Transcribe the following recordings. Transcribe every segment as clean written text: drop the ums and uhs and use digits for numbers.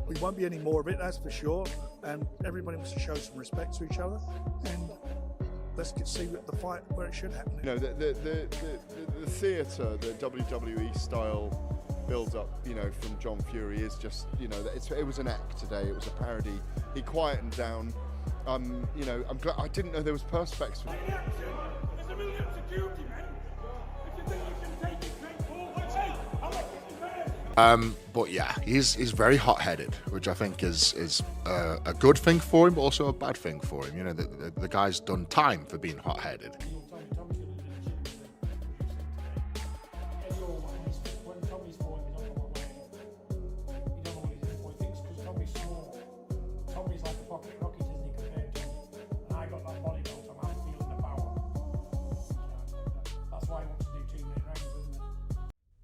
We won't be any more of it, that's for sure. And everybody wants to show some respect to each other. And let's see the fight where it should happen. You know, the theatre, the WWE style build-up, you know, from John Fury is just, you know, it was an act today. It was a parody. He quietened down. You know, I'm glad. I didn't know there was perspex. There's a million security, man. If you think you can take it straight forward, hey, I'll let you fair. But yeah, he's very hot-headed, which I think is a good thing for him, but also a bad thing for him. You know, the guy's done time for being hot-headed.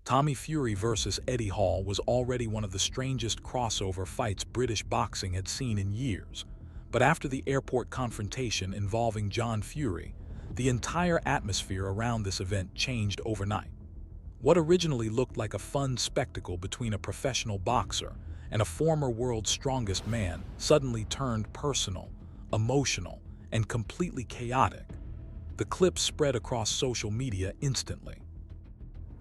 Tommy Fury versus Eddie Hall was already one of the strangest crossover fights British boxing had seen in years. But after the airport confrontation involving John Fury, the entire atmosphere around this event changed overnight. What originally looked like a fun spectacle between a professional boxer and a former world's strongest man suddenly turned personal, emotional, and completely chaotic. The clips spread across social media instantly.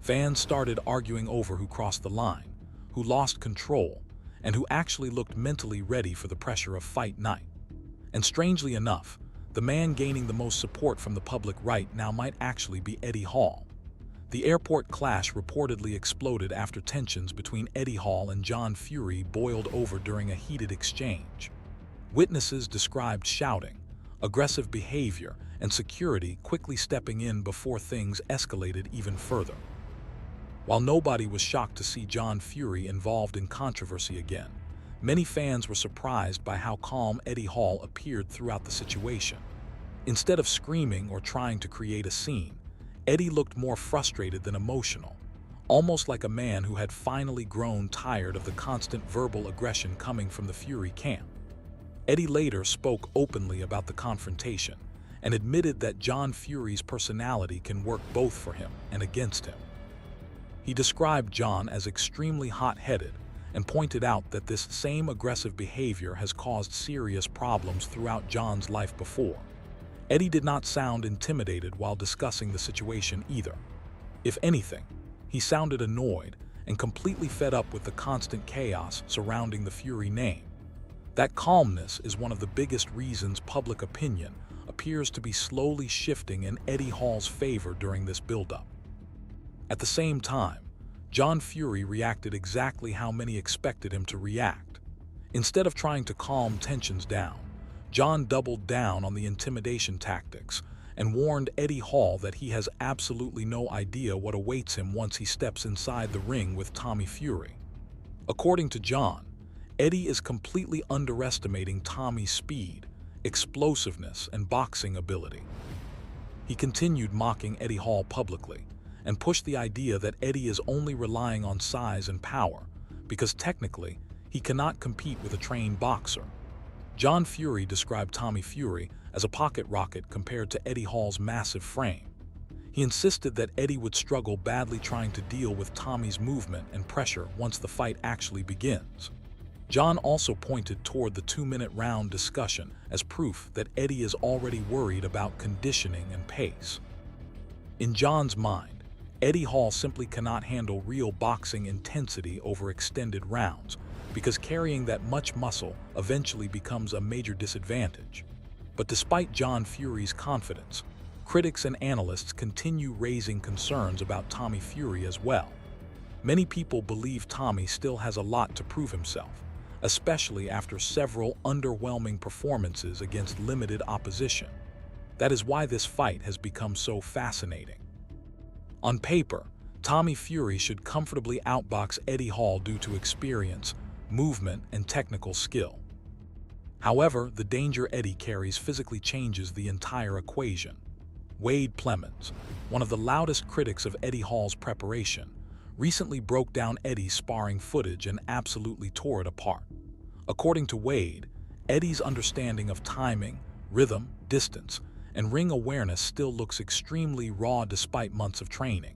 Fans started arguing over who crossed the line, who lost control, and who actually looked mentally ready for the pressure of fight night. And strangely enough, the man gaining the most support from the public right now might actually be Eddie Hall. The airport clash reportedly exploded after tensions between Eddie Hall and John Fury boiled over during a heated exchange. Witnesses described shouting, aggressive behavior, and security quickly stepping in before things escalated even further. While nobody was shocked to see John Fury involved in controversy again, many fans were surprised by how calm Eddie Hall appeared throughout the situation. Instead of screaming or trying to create a scene, Eddie looked more frustrated than emotional, almost like a man who had finally grown tired of the constant verbal aggression coming from the Fury camp. Eddie later spoke openly about the confrontation and admitted that John Fury's personality can work both for him and against him. He described John as extremely hot-headed and pointed out that this same aggressive behavior has caused serious problems throughout John's life before. Eddie did not sound intimidated while discussing the situation either. If anything, he sounded annoyed and completely fed up with the constant chaos surrounding the Fury name. That calmness is one of the biggest reasons public opinion appears to be slowly shifting in Eddie Hall's favor during this buildup. At the same time, John Fury reacted exactly how many expected him to react. Instead of trying to calm tensions down, John doubled down on the intimidation tactics and warned Eddie Hall that he has absolutely no idea what awaits him once he steps inside the ring with Tommy Fury. According to John, Eddie is completely underestimating Tommy's speed, explosiveness, and boxing ability. He continued mocking Eddie Hall publicly and pushed the idea that Eddie is only relying on size and power because technically he cannot compete with a trained boxer. John Fury described Tommy Fury as a pocket rocket compared to Eddie Hall's massive frame. He insisted that Eddie would struggle badly trying to deal with Tommy's movement and pressure once the fight actually begins. John also pointed toward the 2-minute round discussion as proof that Eddie is already worried about conditioning and pace. In John's mind, Eddie Hall simply cannot handle real boxing intensity over extended rounds because carrying that much muscle eventually becomes a major disadvantage. But despite John Fury's confidence, critics and analysts continue raising concerns about Tommy Fury as well. Many people believe Tommy still has a lot to prove himself, especially after several underwhelming performances against limited opposition. That is why this fight has become so fascinating. On paper, Tommy Fury should comfortably outbox Eddie Hall due to experience, movement, and technical skill. However, the danger Eddie carries physically changes the entire equation. Wade Plemons, one of the loudest critics of Eddie Hall's preparation, recently broke down Eddie's sparring footage and absolutely tore it apart. According to Wade, Eddie's understanding of timing, rhythm, distance, and ring awareness still looks extremely raw despite months of training.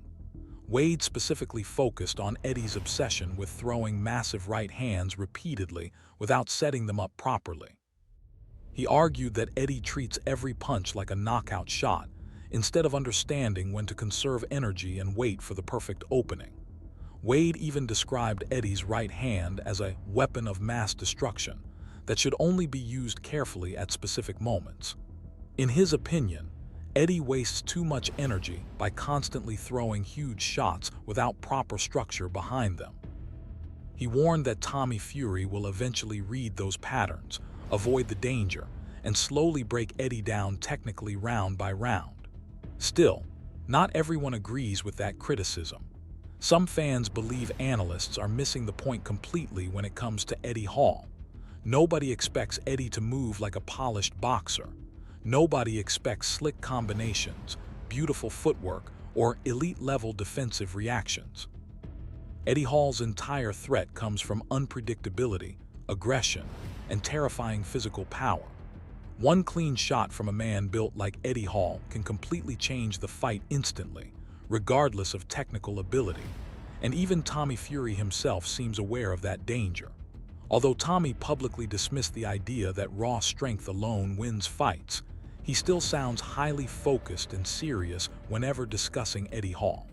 Wade specifically focused on Eddie's obsession with throwing massive right hands repeatedly without setting them up properly. He argued that Eddie treats every punch like a knockout shot, instead of understanding when to conserve energy and wait for the perfect opening. Wade even described Eddie's right hand as a weapon of mass destruction that should only be used carefully at specific moments. In his opinion, Eddie wastes too much energy by constantly throwing huge shots without proper structure behind them. He warned that Tommy Fury will eventually read those patterns, avoid the danger, and slowly break Eddie down technically round by round. Still, not everyone agrees with that criticism. Some fans believe analysts are missing the point completely when it comes to Eddie Hall. Nobody expects Eddie to move like a polished boxer. Nobody expects slick combinations, beautiful footwork, or elite-level defensive reactions. Eddie Hall's entire threat comes from unpredictability, aggression, and terrifying physical power. One clean shot from a man built like Eddie Hall can completely change the fight instantly, regardless of technical ability. And even Tommy Fury himself seems aware of that danger. Although Tommy publicly dismissed the idea that raw strength alone wins fights, he still sounds highly focused and serious whenever discussing Eddie Hall.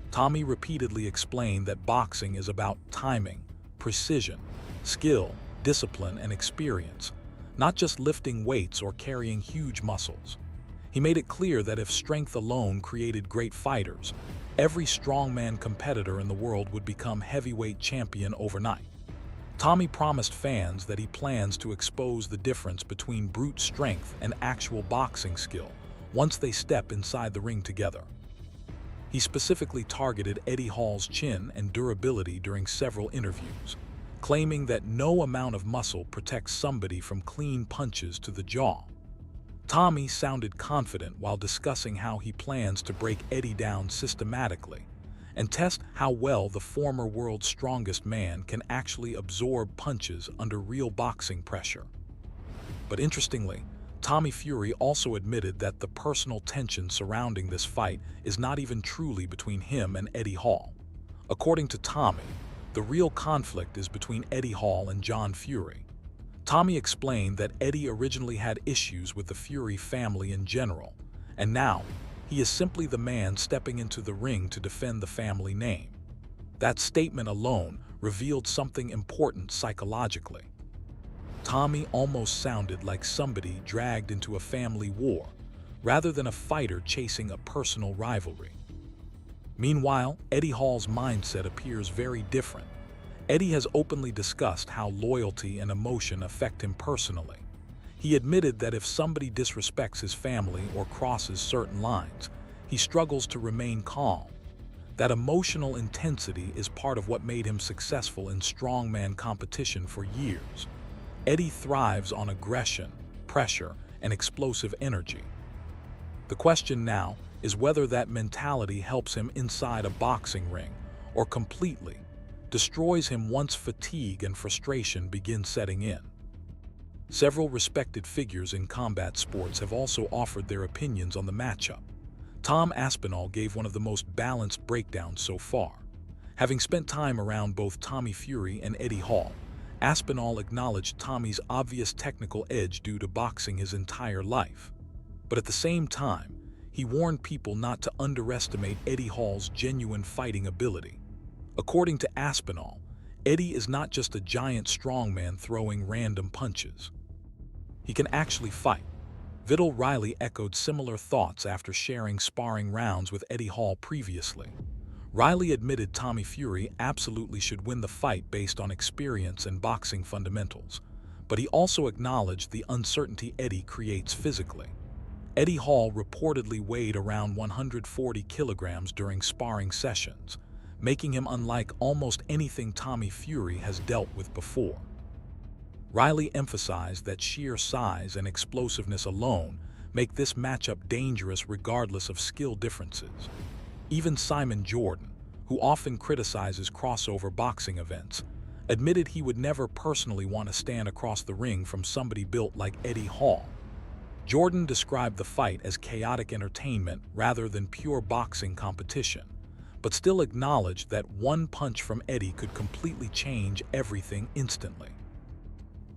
Tommy repeatedly explained that boxing is about timing, precision, skill, discipline, and experience, not just lifting weights or carrying huge muscles. He made it clear that if strength alone created great fighters, every strongman competitor in the world would become heavyweight champion overnight. Tommy promised fans that he plans to expose the difference between brute strength and actual boxing skill once they step inside the ring together. He specifically targeted Eddie Hall's chin and durability during several interviews, claiming that no amount of muscle protects somebody from clean punches to the jaw. Tommy sounded confident while discussing how he plans to break Eddie down systematically and test how well the former world's strongest man can actually absorb punches under real boxing pressure. But interestingly, Tommy Fury also admitted that the personal tension surrounding this fight is not even truly between him and Eddie Hall. According to Tommy, the real conflict is between Eddie Hall and John Fury. Tommy explained that Eddie originally had issues with the Fury family in general, and now he is simply the man stepping into the ring to defend the family name. That statement alone revealed something important psychologically. Tommy almost sounded like somebody dragged into a family war, rather than a fighter chasing a personal rivalry. Meanwhile, Eddie Hall's mindset appears very different. Eddie has openly discussed how loyalty and emotion affect him personally. He admitted that if somebody disrespects his family or crosses certain lines, he struggles to remain calm. That emotional intensity is part of what made him successful in strongman competition for years. Eddie thrives on aggression, pressure, and explosive energy. The question now is whether that mentality helps him inside a boxing ring or completely destroys him once fatigue and frustration begin setting in. Several respected figures in combat sports have also offered their opinions on the matchup. Tom Aspinall gave one of the most balanced breakdowns so far. Having spent time around both Tommy Fury and Eddie Hall, Aspinall acknowledged Tommy's obvious technical edge due to boxing his entire life. But at the same time, he warned people not to underestimate Eddie Hall's genuine fighting ability. According to Aspinall, Eddie is not just a giant strongman throwing random punches. He can actually fight. Vidal Riley echoed similar thoughts after sharing sparring rounds with Eddie Hall previously. Riley admitted Tommy Fury absolutely should win the fight based on experience and boxing fundamentals, but he also acknowledged the uncertainty Eddie creates physically. Eddie Hall reportedly weighed around 140 kilograms during sparring sessions, making him unlike almost anything Tommy Fury has dealt with before. Riley emphasized that sheer size and explosiveness alone make this matchup dangerous regardless of skill differences. Even Simon Jordan, who often criticizes crossover boxing events, admitted he would never personally want to stand across the ring from somebody built like Eddie Hall. Jordan described the fight as chaotic entertainment rather than pure boxing competition, but still acknowledged that one punch from Eddie could completely change everything instantly.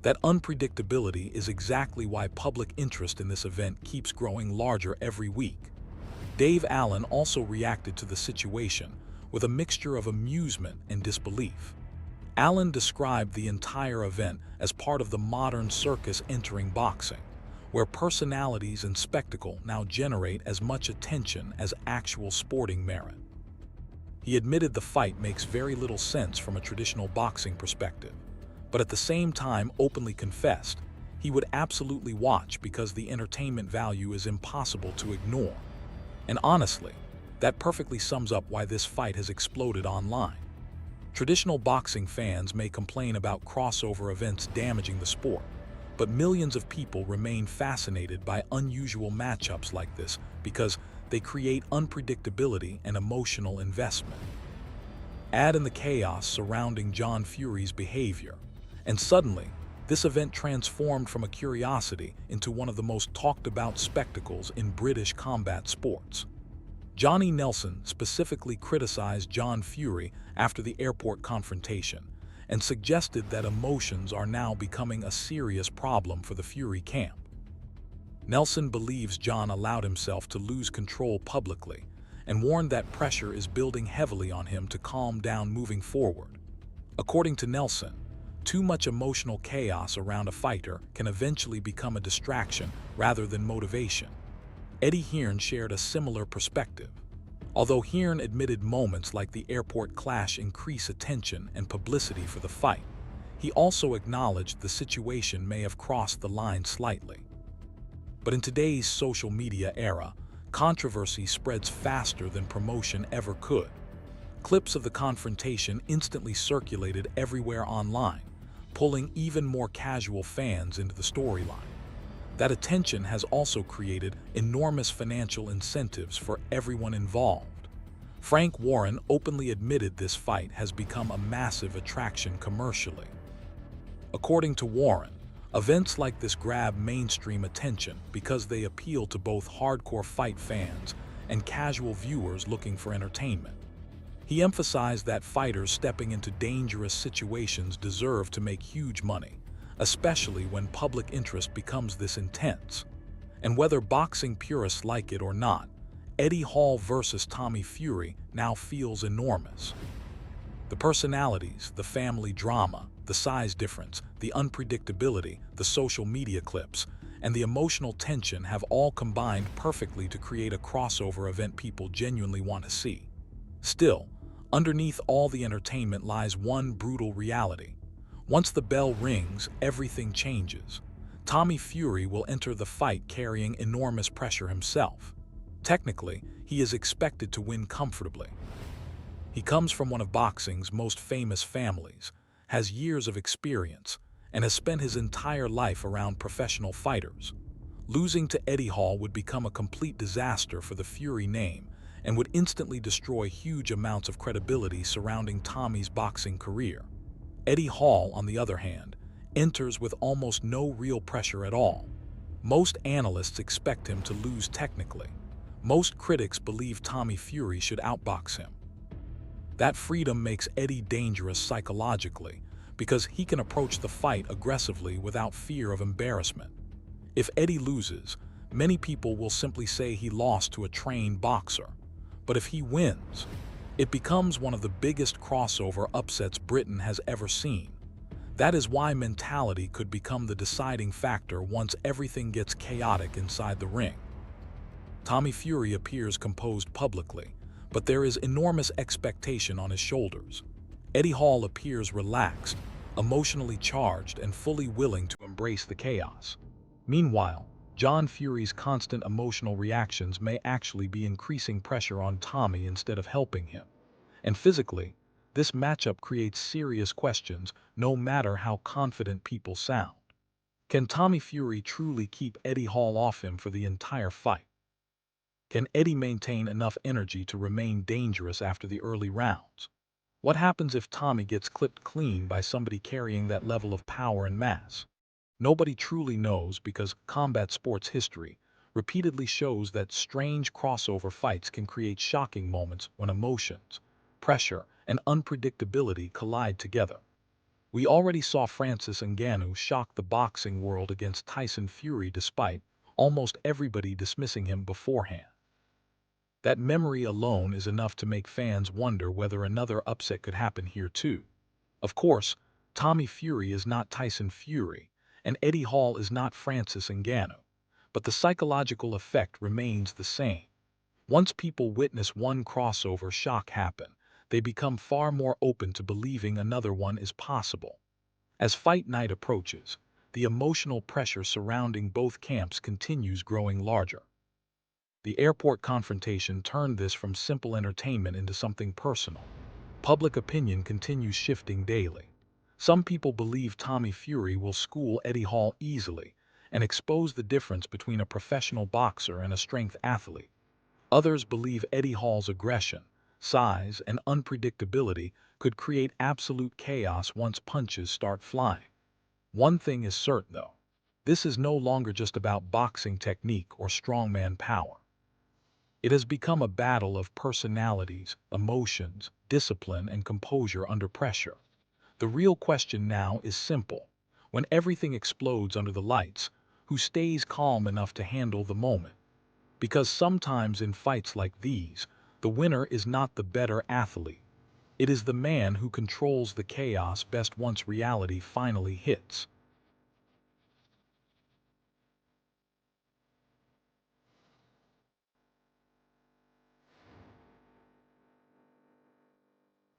That unpredictability is exactly why public interest in this event keeps growing larger every week. Dave Allen also reacted to the situation with a mixture of amusement and disbelief. Allen described the entire event as part of the modern circus entering boxing, where personalities and spectacle now generate as much attention as actual sporting merit. He admitted the fight makes very little sense from a traditional boxing perspective, but at the same time openly confessed he would absolutely watch because the entertainment value is impossible to ignore. And honestly, that perfectly sums up why this fight has exploded online. Traditional boxing fans may complain about crossover events damaging the sport, but millions of people remain fascinated by unusual matchups like this because they create unpredictability and emotional investment. Add in the chaos surrounding John Fury's behavior, and suddenly, this event transformed from a curiosity into one of the most talked about spectacles in British combat sports. Johnny Nelson specifically criticized John Fury after the airport confrontation and suggested that emotions are now becoming a serious problem for the Fury camp. Nelson believes John allowed himself to lose control publicly and warned that pressure is building heavily on him to calm down moving forward. According to Nelson, too much emotional chaos around a fighter can eventually become a distraction rather than motivation. Eddie Hearn shared a similar perspective. Although Hearn admitted moments like the airport clash increase attention and publicity for the fight, he also acknowledged the situation may have crossed the line slightly. But in today's social media era, controversy spreads faster than promotion ever could. Clips of the confrontation instantly circulated everywhere online, pulling even more casual fans into the storyline. That attention has also created enormous financial incentives for everyone involved. Frank Warren openly admitted this fight has become a massive attraction commercially. According to Warren, events like this grab mainstream attention because they appeal to both hardcore fight fans and casual viewers looking for entertainment. He emphasized that fighters stepping into dangerous situations deserve to make huge money, especially when public interest becomes this intense. And whether boxing purists like it or not, Eddie Hall versus Tommy Fury now feels enormous. The personalities, the family drama, the size difference, the unpredictability, the social media clips, and the emotional tension have all combined perfectly to create a crossover event people genuinely want to see. Still, underneath all the entertainment lies one brutal reality. Once the bell rings, everything changes. Tommy Fury will enter the fight carrying enormous pressure himself. Technically, he is expected to win comfortably. He comes from one of boxing's most famous families, has years of experience, and has spent his entire life around professional fighters. Losing to Eddie Hall would become a complete disaster for the Fury name and would instantly destroy huge amounts of credibility surrounding Tommy's boxing career. Eddie Hall, on the other hand, enters with almost no real pressure at all. Most analysts expect him to lose technically. Most critics believe Tommy Fury should outbox him. That freedom makes Eddie dangerous psychologically because he can approach the fight aggressively without fear of embarrassment. If Eddie loses, many people will simply say he lost to a trained boxer. But if he wins, it becomes one of the biggest crossover upsets Britain has ever seen. That is why mentality could become the deciding factor once everything gets chaotic inside the ring. Tommy Fury appears composed publicly, but there is enormous expectation on his shoulders. Eddie Hall appears relaxed, emotionally charged, and fully willing to embrace the chaos. Meanwhile, John Fury's constant emotional reactions may actually be increasing pressure on Tommy instead of helping him. And physically, this matchup creates serious questions no matter how confident people sound. Can Tommy Fury truly keep Eddie Hall off him for the entire fight? Can Eddie maintain enough energy to remain dangerous after the early rounds? What happens if Tommy gets clipped clean by somebody carrying that level of power and mass? Nobody truly knows because combat sports history repeatedly shows that strange crossover fights can create shocking moments when emotions, pressure, and unpredictability collide together. We already saw Francis Ngannou shock the boxing world against Tyson Fury despite almost everybody dismissing him beforehand. That memory alone is enough to make fans wonder whether another upset could happen here too. Of course, Tommy Fury is not Tyson Fury, and Eddie Hall is not Francis Ngannou, but the psychological effect remains the same. Once people witness one crossover shock happen, they become far more open to believing another one is possible. As fight night approaches, the emotional pressure surrounding both camps continues growing larger. The airport confrontation turned this from simple entertainment into something personal. Public opinion continues shifting daily. Some people believe Tommy Fury will school Eddie Hall easily and expose the difference between a professional boxer and a strength athlete. Others believe Eddie Hall's aggression, size, and unpredictability could create absolute chaos once punches start flying. One thing is certain, though. This is no longer just about boxing technique or strongman power. It has become a battle of personalities, emotions, discipline, and composure under pressure. The real question now is simple. When everything explodes under the lights, who stays calm enough to handle the moment? Because sometimes in fights like these, the winner is not the better athlete. It is the man who controls the chaos best once reality finally hits.